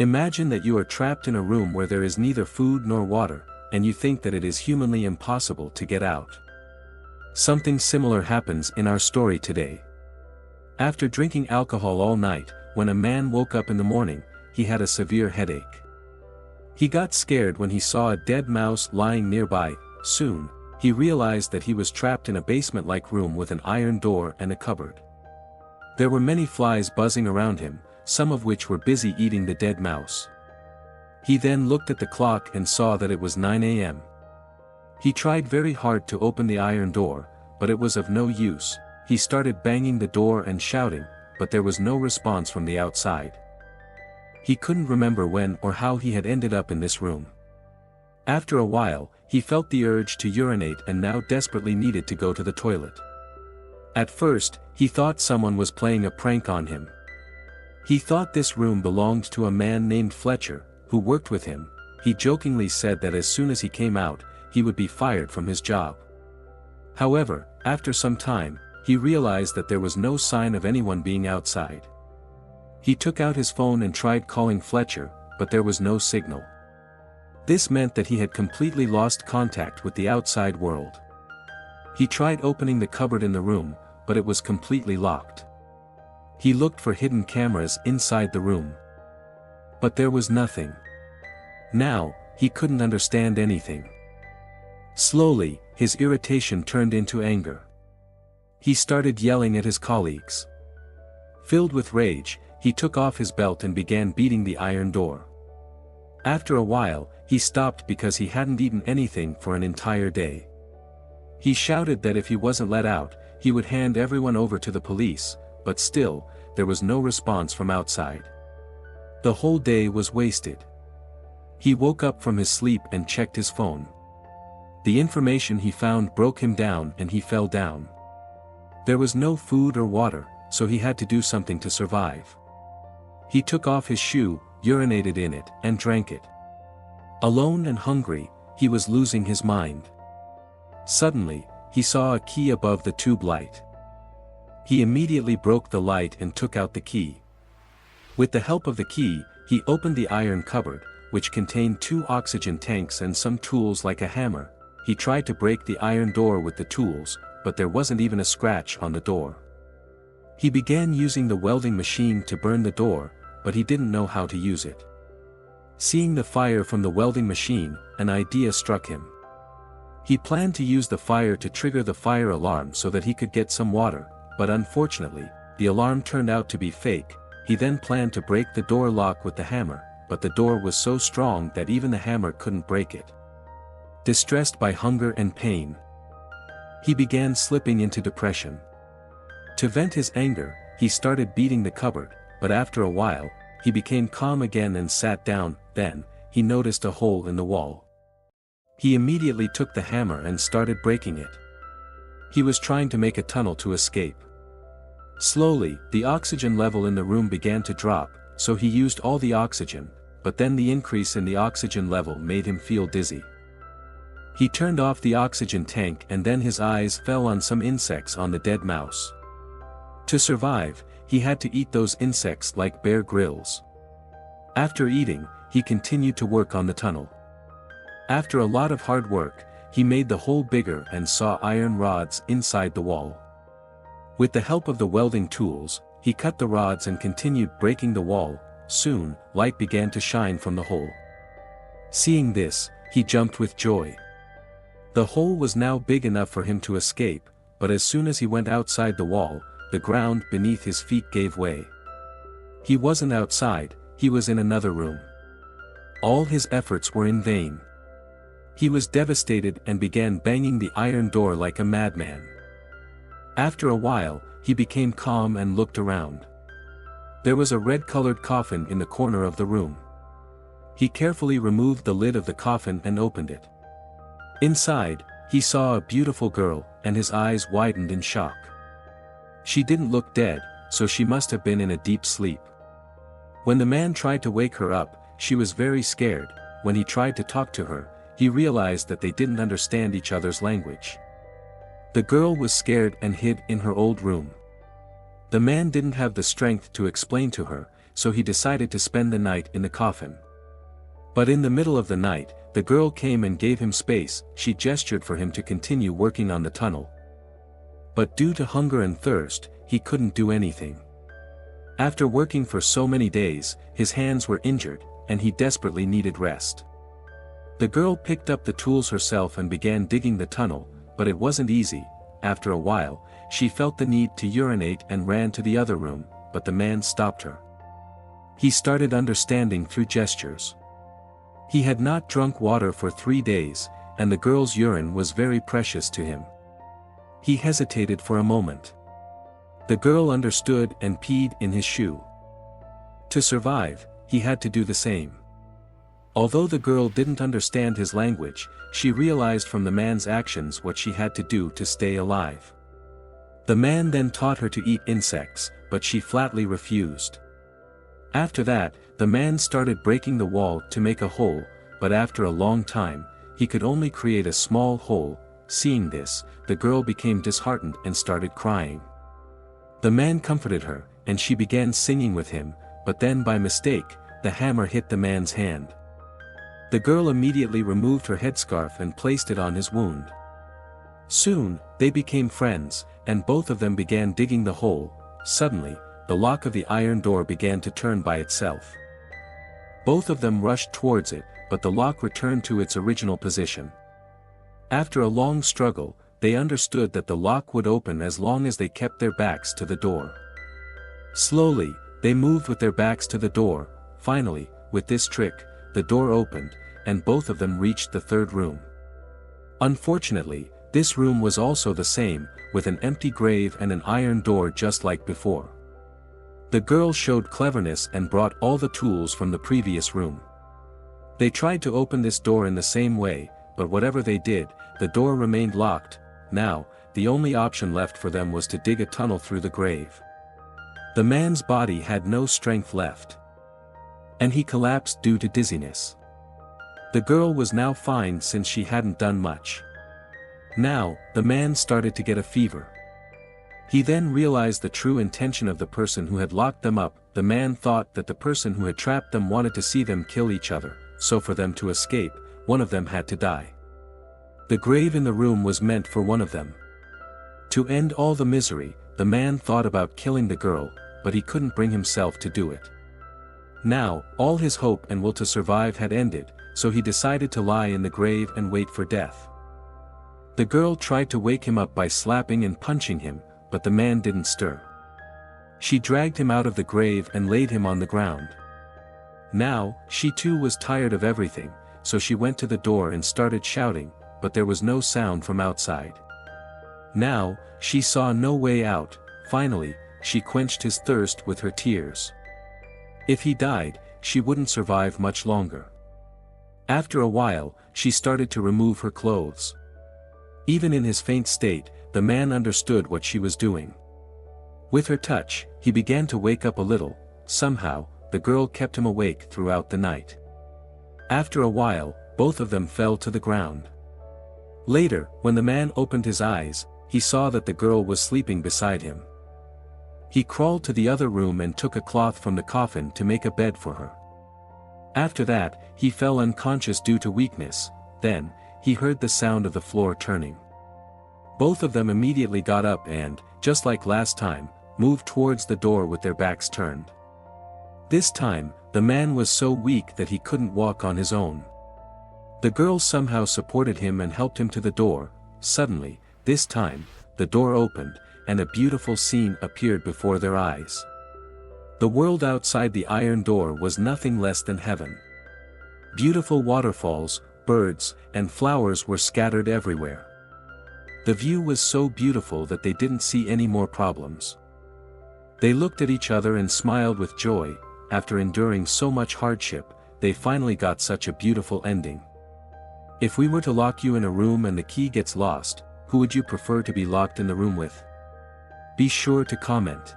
Imagine that you are trapped in a room where there is neither food nor water, and you think that it is humanly impossible to get out. Something similar happens in our story today. After drinking alcohol all night, when a man woke up in the morning, he had a severe headache. He got scared when he saw a dead mouse lying nearby. Soon, he realized that he was trapped in a basement-like room with an iron door and a cupboard. There were many flies buzzing around him, some of which were busy eating the dead mouse. He then looked at the clock and saw that it was 9 a.m. He tried very hard to open the iron door, but it was of no use. He started banging the door and shouting, but there was no response from the outside. He couldn't remember when or how he had ended up in this room. After a while, he felt the urge to urinate and now desperately needed to go to the toilet. At first, he thought someone was playing a prank on him. He thought this room belonged to a man named Fletcher, who worked with him. He jokingly said that as soon as he came out, he would be fired from his job. However, after some time, he realized that there was no sign of anyone being outside. He took out his phone and tried calling Fletcher, but there was no signal. This meant that he had completely lost contact with the outside world. He tried opening the cupboard in the room, but it was completely locked. He looked for hidden cameras inside the room. But there was nothing. Now, he couldn't understand anything. Slowly, his irritation turned into anger. He started yelling at his colleagues. Filled with rage, he took off his belt and began beating the iron door. After a while, he stopped because he hadn't eaten anything for an entire day. He shouted that if he wasn't let out, he would hand everyone over to the police, but still, there was no response from outside. The whole day was wasted. He woke up from his sleep and checked his phone. The information he found broke him down and he fell down. There was no food or water, so he had to do something to survive. He took off his shoe, urinated in it, and drank it. Alone and hungry, he was losing his mind. Suddenly, he saw a key above the tube light. He immediately broke the light and took out the key. With the help of the key, he opened the iron cupboard, which contained 2 oxygen tanks and some tools like a hammer. He tried to break the iron door with the tools, but there wasn't even a scratch on the door. He began using the welding machine to burn the door, but he didn't know how to use it. Seeing the fire from the welding machine, an idea struck him. He planned to use the fire to trigger the fire alarm so that he could get some water, but unfortunately, the alarm turned out to be fake. He then planned to break the door lock with the hammer, but the door was so strong that even the hammer couldn't break it. Distressed by hunger and pain, he began slipping into depression. To vent his anger, he started beating the cupboard, but after a while, he became calm again and sat down. Then, he noticed a hole in the wall. He immediately took the hammer and started breaking it. He was trying to make a tunnel to escape. Slowly, the oxygen level in the room began to drop, so he used all the oxygen, but then the increase in the oxygen level made him feel dizzy. He turned off the oxygen tank and then his eyes fell on some insects on the dead mouse. To survive, he had to eat those insects like Bear Grylls. After eating, he continued to work on the tunnel. After a lot of hard work, he made the hole bigger and saw iron rods inside the wall. With the help of the welding tools, he cut the rods and continued breaking the wall. Soon, light began to shine from the hole. Seeing this, he jumped with joy. The hole was now big enough for him to escape, but as soon as he went outside the wall, the ground beneath his feet gave way. He wasn't outside, he was in another room. All his efforts were in vain. He was devastated and began banging the iron door like a madman. After a while, he became calm and looked around. There was a red-colored coffin in the corner of the room. He carefully removed the lid of the coffin and opened it. Inside, he saw a beautiful girl, and his eyes widened in shock. She didn't look dead, so she must have been in a deep sleep. When the man tried to wake her up, she was very scared. When he tried to talk to her, he realized that they didn't understand each other's language. The girl was scared and hid in her old room. The man didn't have the strength to explain to her, so he decided to spend the night in the coffin. But in the middle of the night, the girl came and gave him space. She gestured for him to continue working on the tunnel. But due to hunger and thirst, he couldn't do anything. After working for so many days, his hands were injured, and he desperately needed rest. The girl picked up the tools herself and began digging the tunnel, but it wasn't easy. After a while, she felt the need to urinate and ran to the other room, but the man stopped her. He started understanding through gestures. He had not drunk water for 3 days, and the girl's urine was very precious to him. He hesitated for a moment. The girl understood and peed in his shoe. To survive, he had to do the same. Although the girl didn't understand his language, she realized from the man's actions what she had to do to stay alive. The man then taught her to eat insects, but she flatly refused. After that, the man started breaking the wall to make a hole, but after a long time, he could only create a small hole. Seeing this, the girl became disheartened and started crying. The man comforted her, and she began singing with him, but then by mistake, the hammer hit the man's hand. The girl immediately removed her headscarf and placed it on his wound. Soon, they became friends, and both of them began digging the hole. Suddenly, the lock of the iron door began to turn by itself. Both of them rushed towards it, but the lock returned to its original position. After a long struggle, they understood that the lock would open as long as they kept their backs to the door. Slowly, they moved with their backs to the door. Finally, with this trick, the door opened, and both of them reached the third room. Unfortunately, this room was also the same, with an empty grave and an iron door just like before. The girl showed cleverness and brought all the tools from the previous room. They tried to open this door in the same way, but whatever they did, the door remained locked. Now, the only option left for them was to dig a tunnel through the grave. The man's body had no strength left, and he collapsed due to dizziness. The girl was now fine since she hadn't done much. Now, the man started to get a fever. He then realized the true intention of the person who had locked them up. The man thought that the person who had trapped them wanted to see them kill each other, so for them to escape, one of them had to die. The grave in the room was meant for one of them. To end all the misery, the man thought about killing the girl, but he couldn't bring himself to do it. Now, all his hope and will to survive had ended, so he decided to lie in the grave and wait for death. The girl tried to wake him up by slapping and punching him, but the man didn't stir. She dragged him out of the grave and laid him on the ground. Now, she too was tired of everything, so she went to the door and started shouting, but there was no sound from outside. Now, she saw no way out. Finally, she quenched his thirst with her tears. If he died, she wouldn't survive much longer. After a while, she started to remove her clothes. Even in his faint state, the man understood what she was doing. With her touch, he began to wake up a little. Somehow, the girl kept him awake throughout the night. After a while, both of them fell to the ground. Later, when the man opened his eyes, he saw that the girl was sleeping beside him. He crawled to the other room and took a cloth from the coffin to make a bed for her. After that, he fell unconscious due to weakness. Then, he heard the sound of the floor turning. Both of them immediately got up and, just like last time, moved towards the door with their backs turned. This time, the man was so weak that he couldn't walk on his own. The girl somehow supported him and helped him to the door. Suddenly, this time, the door opened, and a beautiful scene appeared before their eyes. The world outside the iron door was nothing less than heaven. Beautiful waterfalls, birds, and flowers were scattered everywhere. The view was so beautiful that they didn't see any more problems. They looked at each other and smiled with joy. After enduring so much hardship, they finally got such a beautiful ending. If we were to lock you in a room and the key gets lost, who would you prefer to be locked in the room with? Be sure to comment.